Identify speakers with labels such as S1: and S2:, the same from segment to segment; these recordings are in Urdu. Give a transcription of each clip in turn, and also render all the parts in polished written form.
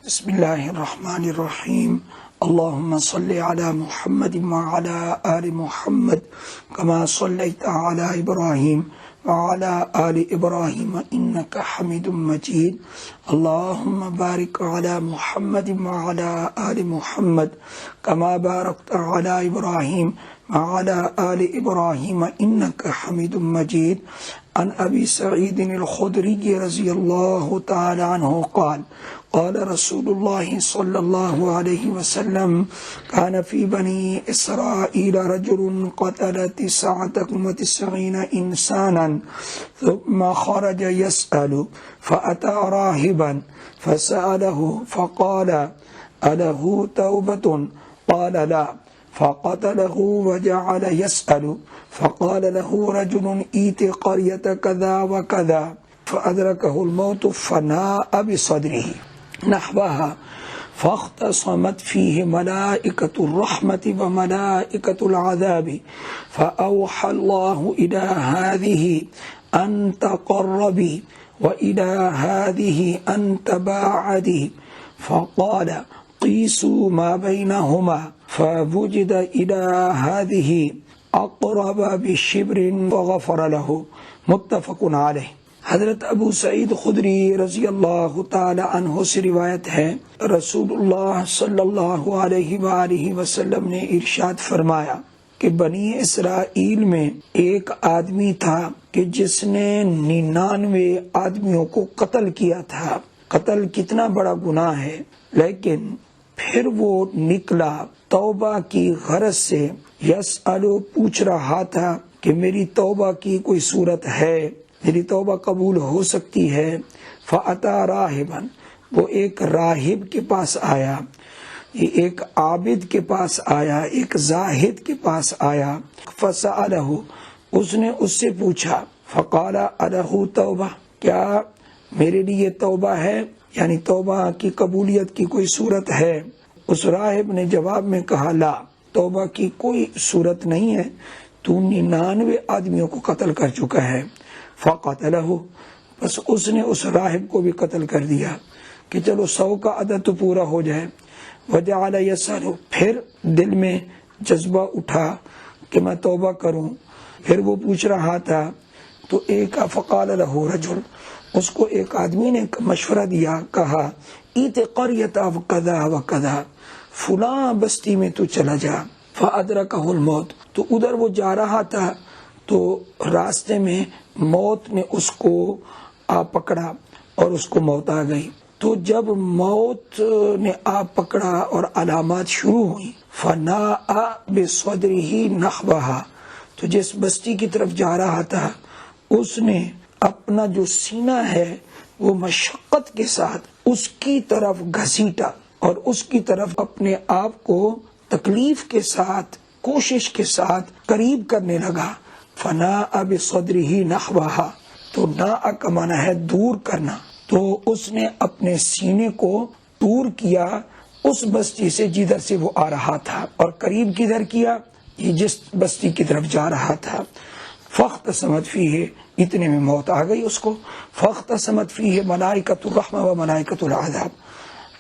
S1: بسم اللہ الرحمن الرحیم اللهم صل علی محمد وعلی آل محمد کما صلیت علی ابراہیم وعلی آل ابراہیم انک حمید مجید اللهم بارک علی محمد وعلی آل محمد کما بارکت علی ابراہیم وعلی آل ابراہیم انک حمید مجید عن ابی سعید الخدری رضی اللہ تعالی عنہ قال قال رسول الله صلى الله عليه وسلم كان في بني إسرائيل رجل قتل 99 إنسانا ثم خرج يسأل فأتى راهبا فسأله فقال أله توبة قال لا فقتله وجعل يسأل فقال له رجل ائت قرية كذا وكذا فأدركه الموت فناء بصدره نحوها فاختصمت فيه ملائكة الرحمة وملائكة العذاب فأوحى الله إلى هذه أن تقربي وإلى هذه أن تباعدي فقال قيسوا ما بينهما فوجد إلى هذه أقرب بشبر فغفر له متفق عليه۔ حضرت ابو سعید خدری رضی اللہ تعالی عنہ سے روایت ہے، رسول اللہ صلی اللہ علیہ وآلہ وسلم نے ارشاد فرمایا کہ بنی اسرائیل میں ایک آدمی تھا کہ جس نے 99 آدمیوں کو قتل کیا تھا۔ قتل کتنا بڑا گناہ ہے، لیکن پھر وہ نکلا توبہ کی غرض سے، یسألو پوچھ رہا تھا کہ میری توبہ کی کوئی صورت ہے، میری توبہ قبول ہو سکتی ہے۔ فَأَتَى رَاهِبًا، وہ ایک راہب کے پاس آیا، ایک عابد کے پاس آیا، ایک زاہد کے پاس آیا۔ فَسَأَلَهُ، اس نے اس سے پوچھا، فَقَالَ أَلَهُ تَوْبَةٌ، کیا میرے لیے توبہ ہے، یعنی توبہ کی قبولیت کی کوئی صورت ہے؟ اس راہب نے جواب میں کہا لا، توبہ کی کوئی صورت نہیں ہے، تو 99 آدمیوں کو قتل کر چکا ہے۔ فقتلہ، بس اس نے اس راہب کو بھی قتل کر دیا کہ چلو 100 کا عدد تو پورا ہو جائے۔ وجعل یسأل، پھر دل میں جذبہ اٹھا کہ میں توبہ کروں، پھر وہ پوچھ رہا تھا تو ایک فقال لہ رجل، اس کو ایک آدمی نے مشورہ دیا، کہا ایت قریۃ وکذا وکذا، فلاں بستی میں تو چلا جا۔ فادرکہ الموت، تو ادھر وہ جا رہا تھا تو راستے میں موت نے اس کو آ پکڑا اور اس کو موت آ گئی۔ تو جب موت نے آ پکڑا اور علامات شروع ہوئی، فناء بصدرہ نحوہا، تو جس بستی کی طرف جا رہا تھا اس نے اپنا جو سینہ ہے وہ مشقت کے ساتھ اس کی طرف گھسیٹا اور اس کی طرف اپنے آپ کو تکلیف کے ساتھ، کوشش کے ساتھ قریب کرنے لگا۔ فناء بصدرہ نحوہا، تو ناء کا معنی ہے دور کرنا، تو اس نے اپنے سینے کو دور کیا اس بستی سے جدھر سے وہ آ رہا تھا، اور قریب کدھر کیا، یہ جس بستی کی طرف جا رہا تھا۔ فاختصمت فیہ، اتنے میں موت آ گئی اس کو۔ فاختصمت فیہ ملائکۃ الرحمہ و ملائکۃ العذاب،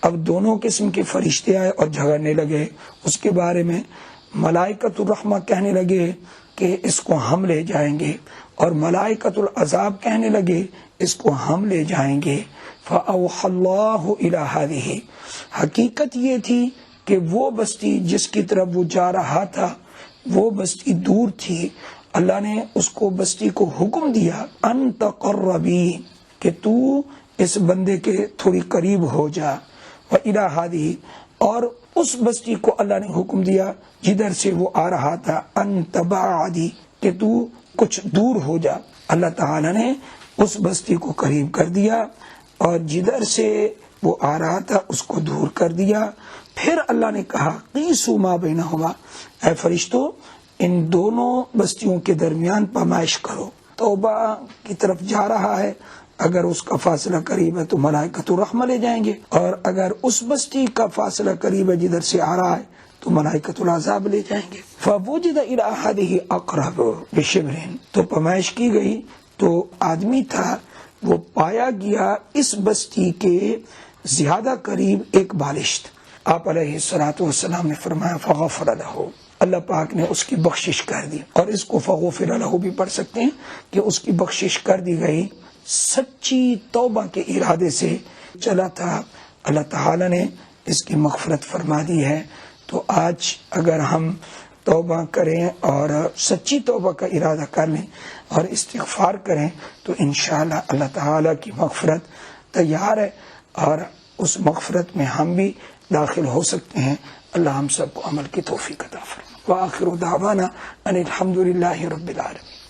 S1: اب دونوں قسم کے فرشتے آئے اور جھگڑنے لگے اس کے بارے میں۔ ملائکۃ الرحمہ کہنے لگے کہ اس کو ہم لے جائیں گے، اور ملائکۃ العذاب کہنے لگے اس کو ہم لے جائیں گے۔ فَأَوْحَى اللَّهُ إِلَى هَذِهِ، حقیقت یہ تھی کہ وہ بستی جس کی طرف وہ جا رہا تھا وہ بستی دور تھی۔ اللہ نے اس کو بستی کو حکم دیا، ان تقربی، کہ تو اس بندے کے تھوڑی قریب ہو جا۔ وَإِلَى هَذِهِ، اور اس بستی کو اللہ نے حکم دیا جدھر سے وہ آ رہا تھا، ان تباعدی، کہ تو کچھ دور ہو جا۔ اللہ تعالی نے اس بستی کو قریب کر دیا اور جدھر سے وہ آ رہا تھا اس کو دور کر دیا۔ پھر اللہ نے کہا قیسوا ما بینہما، اے فرشتوں ان دونوں بستیوں کے درمیان پیمائش کرو۔ توبہ کی طرف جا رہا ہے، اگر اس کا فاصلہ قریب ہے تو ملائکۃ الرحمہ لے جائیں گے، اور اگر اس بستی کا فاصلہ قریب ہے جدھر سے آ رہا ہے تو ملائکۃ العذاب لے جائیں گے۔ فوجد الی احدہ اقرب بشبر، تو پیمائش کی گئی تو آدمی تھا وہ پایا گیا اس بستی کے زیادہ قریب ایک بالشت، آپ علیہ الصلوۃ والسلام نے فرمایا فغفر لہ، اللہ پاک نے اس کی بخشش کر دی. اور اس کو فغفر لہ بھی پڑھ سکتے ہیں کہ اس کی بخشش کر دی گئی. سچی توبہ کے ارادے سے چلا تھا، اللہ تعالی نے اس کی مغفرت فرما دی ہے. تو آج اگر ہم توبہ کریں اور سچی توبہ کا ارادہ کر لیں اور استغفار کریں تو انشاءاللہ اللہ تعالی کی مغفرت تیار ہے، اور اس مغفرت میں ہم بھی داخل ہو سکتے ہیں. اللہ ہم سب کو عمل کی توفیق عطا فرمائے. وآخر دعوانا ان الحمد للہ رب العالمین.